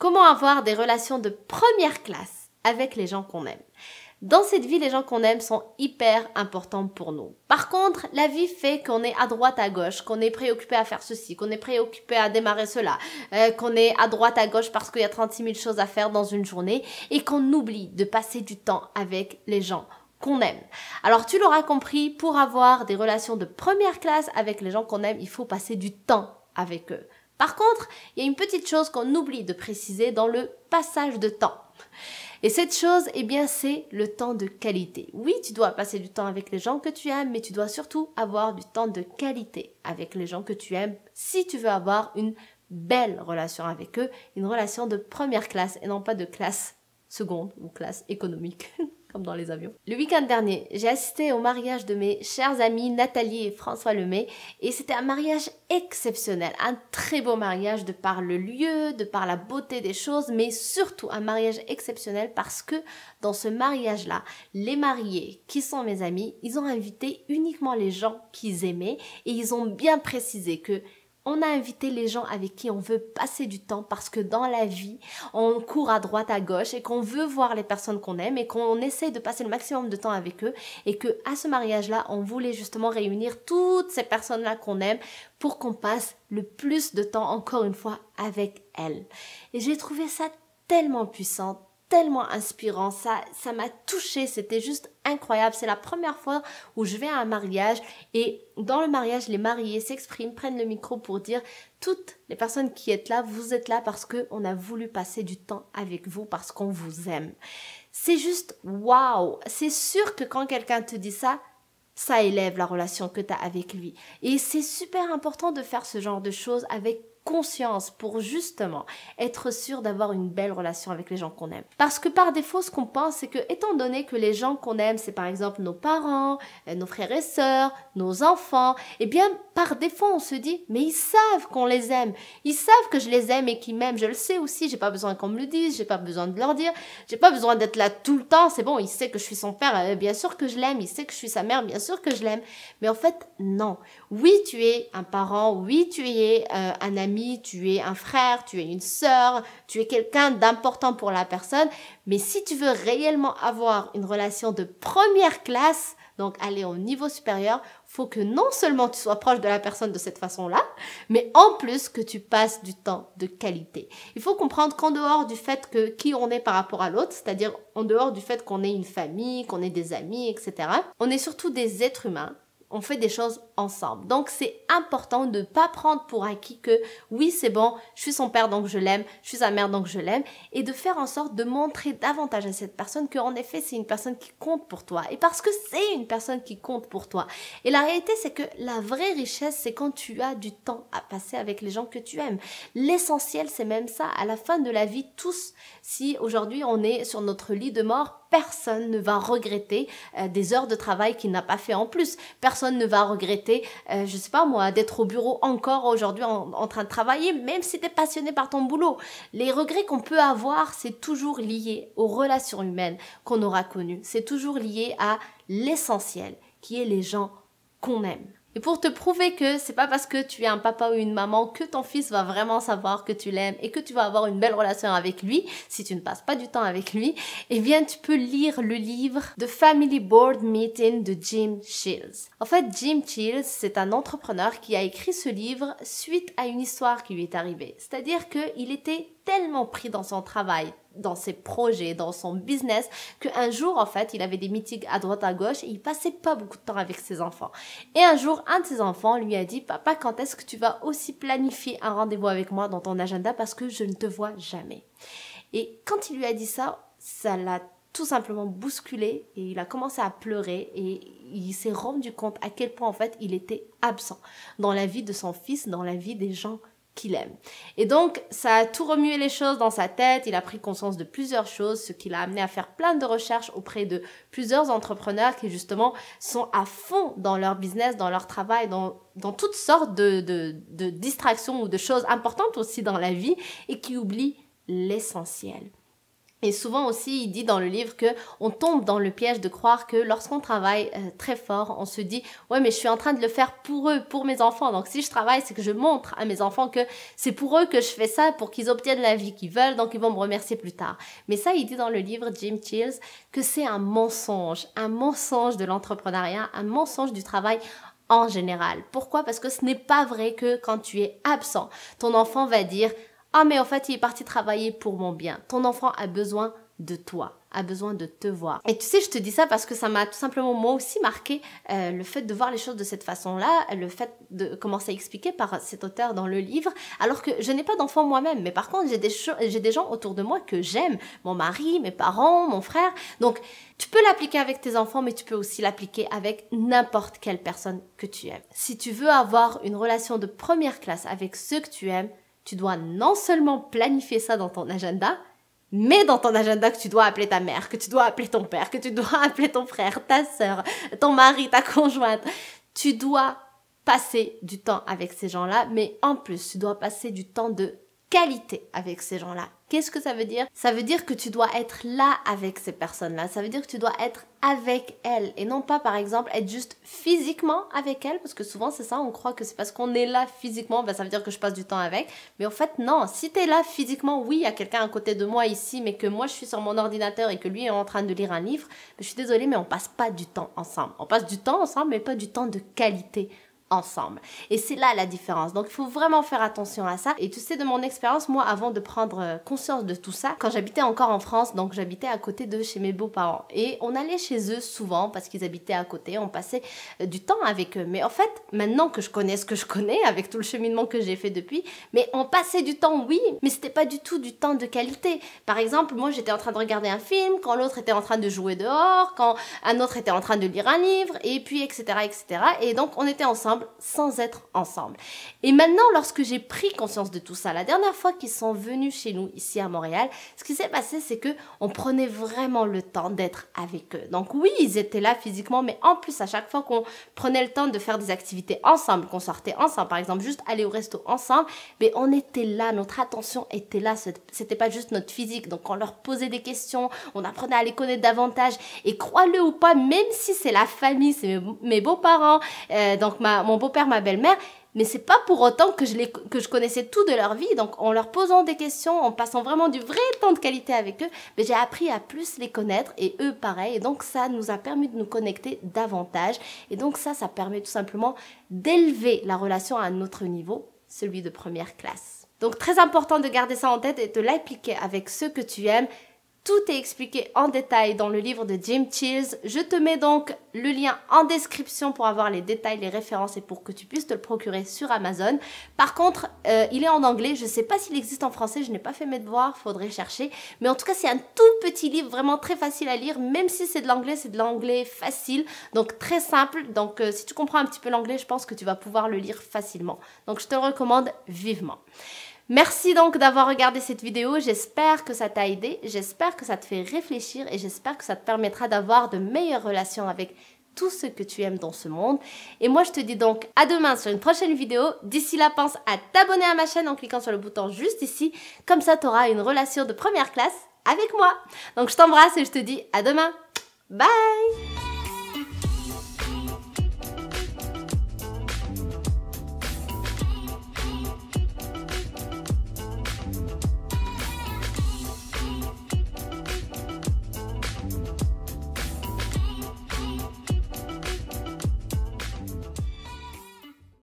Comment avoir des relations de première classe avec les gens qu'on aime? Dans cette vie, les gens qu'on aime sont hyper importants pour nous. Par contre, la vie fait qu'on est à droite, à gauche, qu'on est préoccupé à faire ceci, qu'on est préoccupé à démarrer cela, qu'on est à droite, à gauche parce qu'il y a 36 000 choses à faire dans une journée et qu'on oublie de passer du temps avec les gens qu'on aime. Alors, tu l'auras compris, pour avoir des relations de première classe avec les gens qu'on aime, il faut passer du temps avec eux. Par contre, il y a une petite chose qu'on oublie de préciser dans le passage de temps. Et cette chose, eh bien, c'est le temps de qualité. Oui, tu dois passer du temps avec les gens que tu aimes, mais tu dois surtout avoir du temps de qualité avec les gens que tu aimes si tu veux avoir une belle relation avec eux, une relation de première classe et non pas de classe seconde ou classe économique. Comme dans les avions. Le week-end dernier, j'ai assisté au mariage de mes chers amis Nathalie et François Lemay et c'était un mariage exceptionnel, un très beau mariage de par le lieu, de par la beauté des choses, mais surtout un mariage exceptionnel parce que dans ce mariage-là, les mariés qui sont mes amis, ils ont invité uniquement les gens qu'ils aimaient et ils ont bien précisé que on a invité les gens avec qui on veut passer du temps parce que dans la vie, on court à droite, à gauche et qu'on veut voir les personnes qu'on aime et qu'on essaie de passer le maximum de temps avec eux et que à ce mariage-là, on voulait justement réunir toutes ces personnes-là qu'on aime pour qu'on passe le plus de temps, encore une fois, avec elles. Et j'ai trouvé ça tellement puissant, tellement inspirant, ça m'a touchée, c'était juste incroyable. C'est la première fois où je vais à un mariage et dans le mariage, les mariés s'expriment, prennent le micro pour dire toutes les personnes qui êtes là, vous êtes là parce qu'on a voulu passer du temps avec vous, parce qu'on vous aime. C'est juste waouh! C'est sûr que quand quelqu'un te dit ça, ça élève la relation que tu as avec lui. Et c'est super important de faire ce genre de choses avec conscience pour justement être sûr d'avoir une belle relation avec les gens qu'on aime. Parce que par défaut, ce qu'on pense, c'est que étant donné que les gens qu'on aime, c'est par exemple nos parents, nos frères et sœurs, nos enfants, eh bien par défaut, on se dit, mais ils savent qu'on les aime. Ils savent que je les aime et qu'ils m'aiment. Je le sais aussi, j'ai pas besoin qu'on me le dise, j'ai pas besoin de leur dire, j'ai pas besoin d'être là tout le temps. C'est bon, il sait que je suis son père, bien sûr que je l'aime, il sait que je suis sa mère, bien sûr que je l'aime. Mais en fait, non. Oui, tu es un parent, oui, tu es un ami, tu es un frère, tu es une sœur, tu es quelqu'un d'important pour la personne, mais si tu veux réellement avoir une relation de première classe, donc aller au niveau supérieur, faut que non seulement tu sois proche de la personne de cette façon-là, mais en plus que tu passes du temps de qualité. Il faut comprendre qu'en dehors du fait que qui on est par rapport à l'autre, c'est-à-dire en dehors du fait qu'on est une famille, qu'on est des amis, etc., on est surtout des êtres humains. On fait des choses ensemble. Donc, c'est important de ne pas prendre pour acquis que oui, c'est bon, je suis son père donc je l'aime, je suis sa mère donc je l'aime, et de faire en sorte de montrer davantage à cette personne qu'en effet, c'est une personne qui compte pour toi. Et parce que c'est une personne qui compte pour toi. Et la réalité, c'est que la vraie richesse, c'est quand tu as du temps à passer avec les gens que tu aimes. L'essentiel, c'est même ça. À la fin de la vie, tous, si aujourd'hui on est sur notre lit de mort, personne ne va regretter des heures de travail qu'il n'a pas fait en plus. Personne ne va regretter, je sais pas moi, d'être au bureau encore aujourd'hui en train de travailler, même si tu es passionné par ton boulot. Les regrets qu'on peut avoir, c'est toujours lié aux relations humaines qu'on aura connues. C'est toujours lié à l'essentiel, qui est les gens qu'on aime. Et pour te prouver que c'est pas parce que tu es un papa ou une maman que ton fils va vraiment savoir que tu l'aimes et que tu vas avoir une belle relation avec lui, si tu ne passes pas du temps avec lui, eh bien tu peux lire le livre The Family Board Meeting de Jim Shields. En fait, Jim Shields, c'est un entrepreneur qui a écrit ce livre suite à une histoire qui lui est arrivée. C'est-à-dire qu'il était tellement pris dans son travail, dans ses projets, dans son business, qu'un jour, en fait, il avait des meetings à droite à gauche et il passait pas beaucoup de temps avec ses enfants. Et un jour, un de ses enfants lui a dit, papa, quand est-ce que tu vas aussi planifier un rendez-vous avec moi dans ton agenda parce que je ne te vois jamais. Et quand il lui a dit ça, ça l'a tout simplement bousculé et il a commencé à pleurer et il s'est rendu compte à quel point, en fait, il était absent dans la vie de son fils, dans la vie des gens qu'il aime. Et donc, ça a tout remué les choses dans sa tête, il a pris conscience de plusieurs choses, ce qui l'a amené à faire plein de recherches auprès de plusieurs entrepreneurs qui justement sont à fond dans leur business, dans leur travail, dans toutes sortes de distractions ou de choses importantes aussi dans la vie et qui oublient l'essentiel. Et souvent aussi, il dit dans le livre que on tombe dans le piège de croire que lorsqu'on travaille très fort, on se dit « Ouais, mais je suis en train de le faire pour eux, pour mes enfants. Donc si je travaille, c'est que je montre à mes enfants que c'est pour eux que je fais ça, pour qu'ils obtiennent la vie qu'ils veulent, donc ils vont me remercier plus tard. » Mais ça, il dit dans le livre, Jim Chills, que c'est un mensonge de l'entrepreneuriat, un mensonge du travail en général. Pourquoi? Parce que ce n'est pas vrai que quand tu es absent, ton enfant va dire « Ah, mais en fait, il est parti travailler pour mon bien. » Ton enfant a besoin de toi, a besoin de te voir. Et tu sais, je te dis ça parce que ça m'a tout simplement moi aussi marqué le fait de voir les choses de cette façon-là, le fait de commencer à expliquer par cet auteur dans le livre, alors que je n'ai pas d'enfant moi-même, mais par contre, j'ai des gens autour de moi que j'aime, mon mari, mes parents, mon frère. Donc, tu peux l'appliquer avec tes enfants, mais tu peux aussi l'appliquer avec n'importe quelle personne que tu aimes. Si tu veux avoir une relation de première classe avec ceux que tu aimes, tu dois non seulement planifier ça dans ton agenda, mais dans ton agenda que tu dois appeler ta mère, que tu dois appeler ton père, que tu dois appeler ton frère, ta sœur, ton mari, ta conjointe. Tu dois passer du temps avec ces gens-là, mais en plus, tu dois passer du temps de qualité avec ces gens-là. Qu'est-ce que ça veut dire? Ça veut dire que tu dois être là avec ces personnes-là. Ça veut dire que tu dois être avec elles et non pas, par exemple, être juste physiquement avec elles, parce que souvent, c'est ça, on croit que c'est parce qu'on est là physiquement, ben, ça veut dire que je passe du temps avec. Mais en fait, non. Si tu es là physiquement, oui, il y a quelqu'un à côté de moi ici, mais que moi, je suis sur mon ordinateur et que lui est en train de lire un livre, ben, je suis désolée, mais on passe pas du temps ensemble. On passe du temps ensemble, mais pas du temps de qualité ensemble. Et c'est là la différence. Donc, il faut vraiment faire attention à ça. Et tu sais, de mon expérience, moi, avant de prendre conscience de tout ça, quand j'habitais encore en France, donc j'habitais à côté de chez mes beaux-parents. Et on allait chez eux souvent parce qu'ils habitaient à côté. On passait du temps avec eux. Mais en fait, maintenant que je connais ce que je connais, avec tout le cheminement que j'ai fait depuis, mais on passait du temps, oui, mais c'était pas du tout du temps de qualité. Par exemple, moi, j'étais en train de regarder un film, quand l'autre était en train de jouer dehors, quand un autre était en train de lire un livre, et puis, etc., etc. Et donc, on était ensemble sans être ensemble. Et maintenant, lorsque j'ai pris conscience de tout ça, la dernière fois qu'ils sont venus chez nous, ici à Montréal, ce qui s'est passé, c'est que on prenait vraiment le temps d'être avec eux. Donc oui, ils étaient là physiquement, mais en plus, à chaque fois qu'on prenait le temps de faire des activités ensemble, qu'on sortait ensemble, par exemple, juste aller au resto ensemble, mais on était là, notre attention était là, c'était pas juste notre physique. Donc on leur posait des questions, on apprenait à les connaître davantage, et crois-le ou pas, même si c'est la famille, c'est mes beaux-parents, donc mon beau-père, ma belle-mère, mais c'est pas pour autant que je connaissais tout de leur vie. Donc, en leur posant des questions, en passant vraiment du vrai temps de qualité avec eux, mais j'ai appris à plus les connaître et eux pareil. Et donc, ça nous a permis de nous connecter davantage. Et donc, ça permet tout simplement d'élever la relation à un autre niveau, celui de première classe. Donc, très important de garder ça en tête et de l'appliquer avec ceux que tu aimes. Tout est expliqué en détail dans le livre de Jim Chills. Je te mets donc le lien en description pour avoir les détails, les références et pour que tu puisses te le procurer sur Amazon. Par contre, il est en anglais. Je ne sais pas s'il existe en français. Je n'ai pas fait mes devoirs. Faudrait chercher. Mais en tout cas, c'est un tout petit livre vraiment très facile à lire. Même si c'est de l'anglais facile. Donc, très simple. Donc, si tu comprends un petit peu l'anglais, je pense que tu vas pouvoir le lire facilement. Donc, je te le recommande vivement. Merci donc d'avoir regardé cette vidéo, j'espère que ça t'a aidé, j'espère que ça te fait réfléchir et j'espère que ça te permettra d'avoir de meilleures relations avec tout ce que tu aimes dans ce monde. Et moi je te dis donc à demain sur une prochaine vidéo. D'ici là, pense à t'abonner à ma chaîne en cliquant sur le bouton juste ici, comme ça tu auras une relation de première classe avec moi. Donc je t'embrasse et je te dis à demain. Bye!